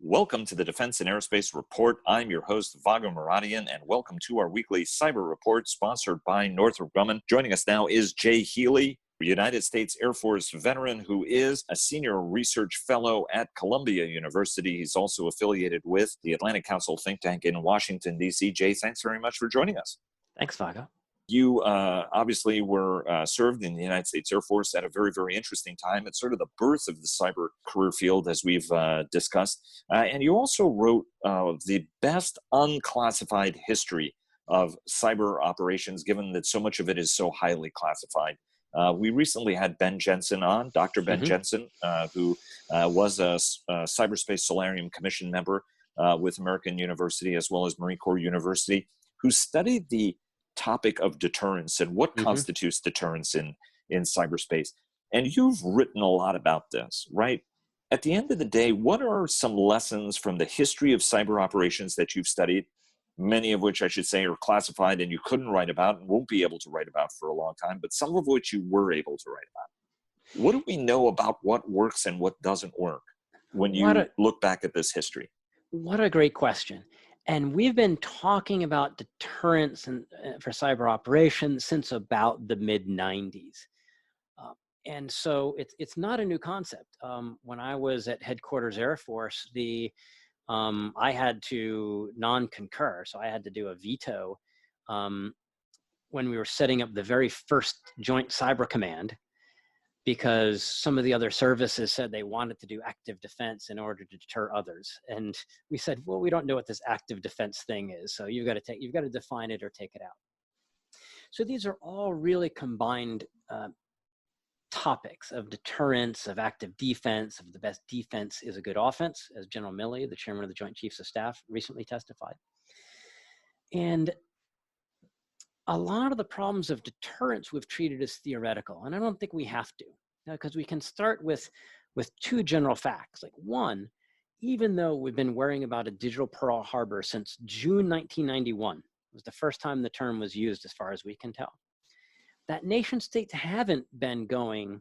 Welcome to the Defense and Aerospace Report. I'm your host, Vago Muradian, and welcome to our weekly cyber report sponsored by Northrop Grumman. Joining us now is Jay Healy, a United States Air Force veteran who is a senior research fellow at Columbia University. He's also affiliated with the Atlantic Council think tank in Washington, D.C. Jay, thanks very much for joining us. Thanks, Vago. You obviously were served in the United States Air Force at a very, very interesting time. It's sort of the birth of the cyber career field, as we've discussed. And you also wrote the best unclassified history of cyber operations, given that so much of it is so highly classified. We recently had Ben Jensen on, Dr. Ben Jensen, who was a Cyberspace Solarium Commission member with American University as well as Marine Corps University, who studied the topic of deterrence and what constitutes deterrence in cyberspace. And you've written a lot about this, right? At the end of the day, what are some lessons from the history of cyber operations that you've studied, many of which I should say are classified and you couldn't write about and won't be able to write about for a long time, but some of which you were able to write about? What do we know about what works and what doesn't work when you look back at this history? What a great question. And we've been talking about deterrence for cyber operations since about the mid-90s. And so it's not a new concept. When I was at Headquarters Air Force, I had to non-concur, so I had to do a veto when we were setting up the very first Joint Cyber Command, because some of the other services said they wanted to do active defense in order to deter others. And we said, well, we don't know what this active defense thing is, so you've got to define it or take it out. So these are all really combined topics of deterrence, of active defense, of the best defense is a good offense, as General Milley, the chairman of the Joint Chiefs of Staff, recently testified. And a lot of the problems of deterrence we've treated as theoretical, and I don't think we have to, because we can start with two general facts. Like one, even though we've been worrying about a digital Pearl Harbor since June 1991, was the first time the term was used as far as we can tell, that nation states haven't been going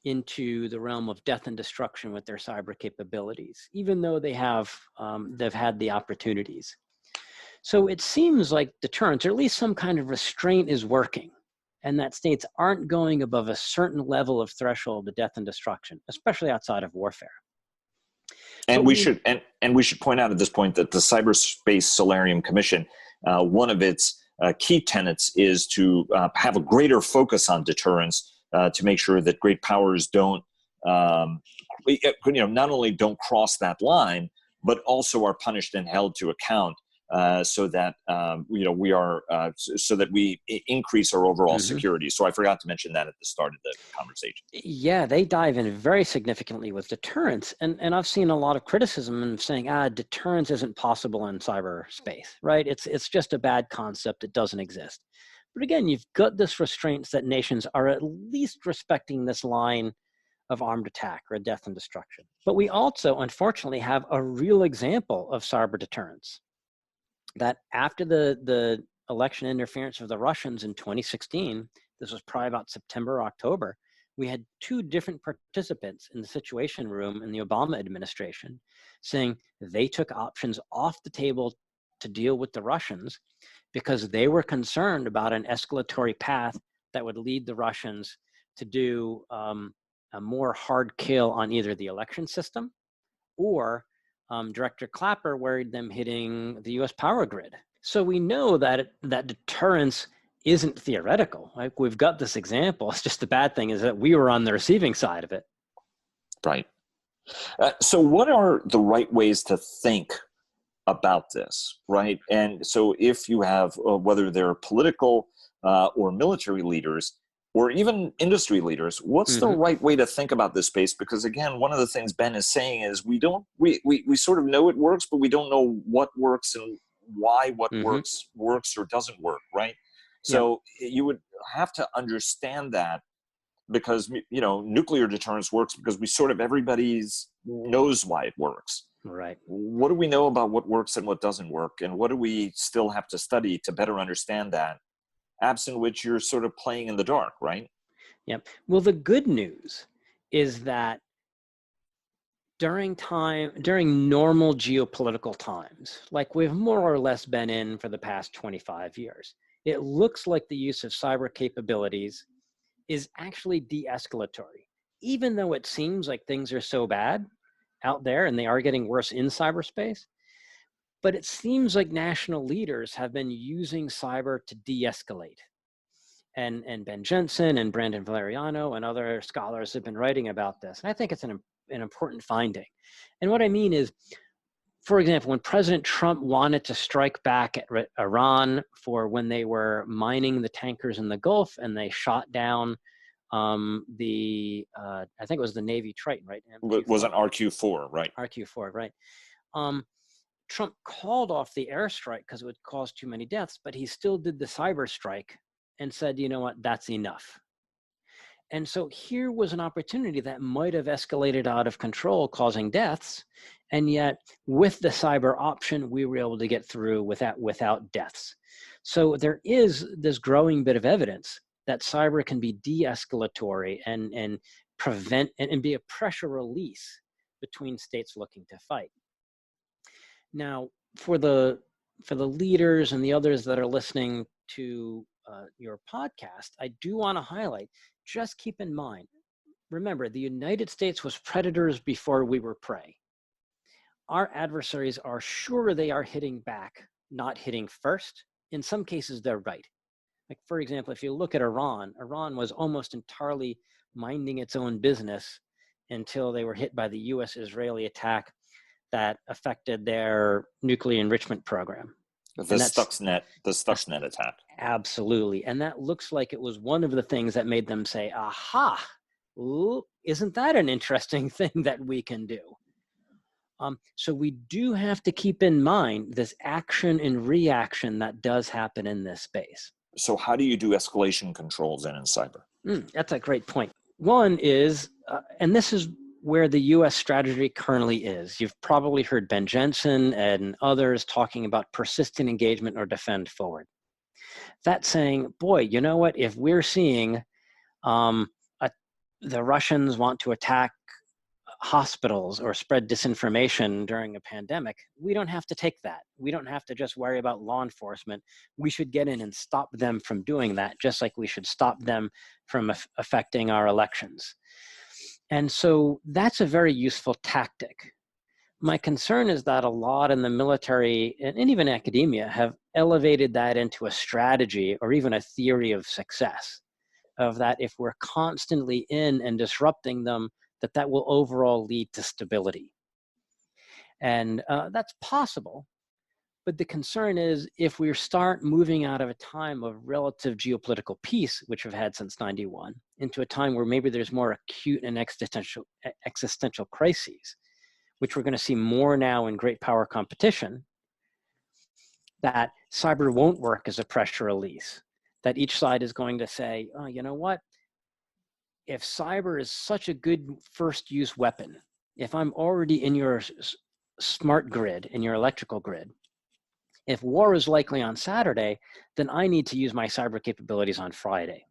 into the realm of death and destruction with their cyber capabilities, even though they've had the opportunities. So it seems like deterrence, or at least some kind of restraint, is working, and that states aren't going above a certain level of threshold of death and destruction, especially outside of warfare. And we should point out at this point that the Cyberspace Solarium Commission, one of its key tenets is to have a greater focus on deterrence to make sure that great powers don't, not only don't cross that line, but also are punished and held to account. So that we increase our overall security. So I forgot to mention that at the start of the conversation. Yeah, they dive in very significantly with deterrence, and I've seen a lot of criticism in saying, deterrence isn't possible in cyberspace, right? It's just a bad concept. It doesn't exist. But again, you've got this restraints that nations are at least respecting this line of armed attack or death and destruction. But we also, unfortunately, have a real example of cyber deterrence. That after the election interference of the Russians in 2016, this was probably about September, October, we had two different participants in the Situation Room in the Obama administration saying they took options off the table to deal with the Russians because they were concerned about an escalatory path that would lead the Russians to do a more hard kill on either the election system or Director Clapper worried them hitting the U.S. power grid. So we know that deterrence isn't theoretical. Like, we've got this example. It's just the bad thing is that we were on the receiving side of it. Right. So what are the right ways to think about this, right? And so if you have, whether they're political or military leaders, or even industry leaders, what's the right way to think about this space? Because again, one of the things Ben is saying is we sort of know it works, but we don't know what works and why what works or doesn't work, right? So you would have to understand that, because nuclear deterrence works because everybody's knows why it works. Right. What do we know about what works and what doesn't work, and what do we still have to study to better understand that? Absent which you're sort of playing in the dark, right? Yep. Well, the good news is that during normal geopolitical times, like we've more or less been in for the past 25 years, it looks like the use of cyber capabilities is actually de-escalatory. Even though it seems like things are so bad out there and they are getting worse in cyberspace, but it seems like national leaders have been using cyber to de-escalate. And Ben Jensen and Brandon Valeriano and other scholars have been writing about this. And I think it's an important finding. And what I mean is, for example, when President Trump wanted to strike back at Iran for when they were mining the tankers in the Gulf and they shot down I think it was the Navy Triton, right? Was an RQ-4, right? RQ-4, right. Trump called off the airstrike because it would cause too many deaths, but he still did the cyber strike and said, you know what, that's enough. And so here was an opportunity that might have escalated out of control, causing deaths. And yet with the cyber option, we were able to get through without deaths. So there is this growing bit of evidence that cyber can be de-escalatory and prevent and be a pressure release between states looking to fight. Now, for the leaders and the others that are listening to your podcast, I do want to highlight, just keep in mind, remember, the United States was predators before we were prey. Our adversaries are sure they are hitting back, not hitting first. In some cases, they're right. Like, for example, if you look at Iran was almost entirely minding its own business until they were hit by the US-Israeli attack that affected their nuclear enrichment program. The Stuxnet attack. Absolutely. And that looks like it was one of the things that made them say, aha, ooh, isn't that an interesting thing that we can do? So we do have to keep in mind this action and reaction that does happen in this space. So how do you do escalation controls in cyber? That's a great point. One is, and this is where the US strategy currently is. You've probably heard Ben Jensen and others talking about persistent engagement or defend forward. That's saying, boy, you know what, if we're seeing the Russians want to attack hospitals or spread disinformation during a pandemic, we don't have to take that. We don't have to just worry about law enforcement. We should get in and stop them from doing that, just like we should stop them from affecting our elections. And so that's a very useful tactic. My concern is that a lot in the military and even academia have elevated that into a strategy or even a theory of success, of that if we're constantly in and disrupting them, that will overall lead to stability. And that's possible. But the concern is if we start moving out of a time of relative geopolitical peace, which we've had since '91, into a time where maybe there's more acute and existential crises, which we're going to see more now in great power competition, that cyber won't work as a pressure release, that each side is going to say, oh, you know what? If cyber is such a good first use weapon, if I'm already in your smart grid, in your electrical grid, if war is likely on Saturday, then I need to use my cyber capabilities on Friday.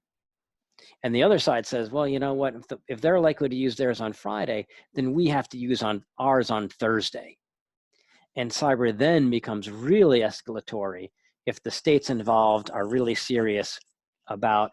And the other side says, well, you know what, if they're likely to use theirs on Friday, then we have to use ours on Thursday. And cyber then becomes really escalatory if the states involved are really serious about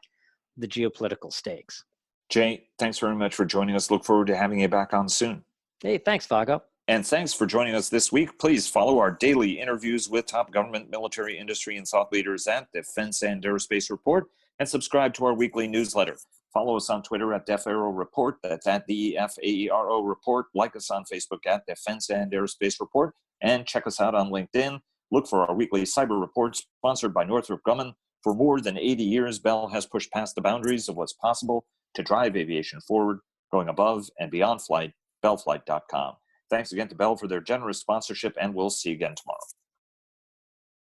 the geopolitical stakes. Jay, thanks very much for joining us. Look forward to having you back on soon. Hey, thanks, Vago. And thanks for joining us this week. Please follow our daily interviews with top government, military, industry, and thought leaders at Defense and Aerospace Report, and subscribe to our weekly newsletter. Follow us on Twitter at DefAero Report. That's at DEFAERO Report. Like us on Facebook at Defense and Aerospace Report. And check us out on LinkedIn. Look for our weekly cyber report sponsored by Northrop Grumman. For more than 80 years, Bell has pushed past the boundaries of what's possible to drive aviation forward, going above and beyond flight, bellflight.com. Thanks again to Bell for their generous sponsorship, and we'll see you again tomorrow.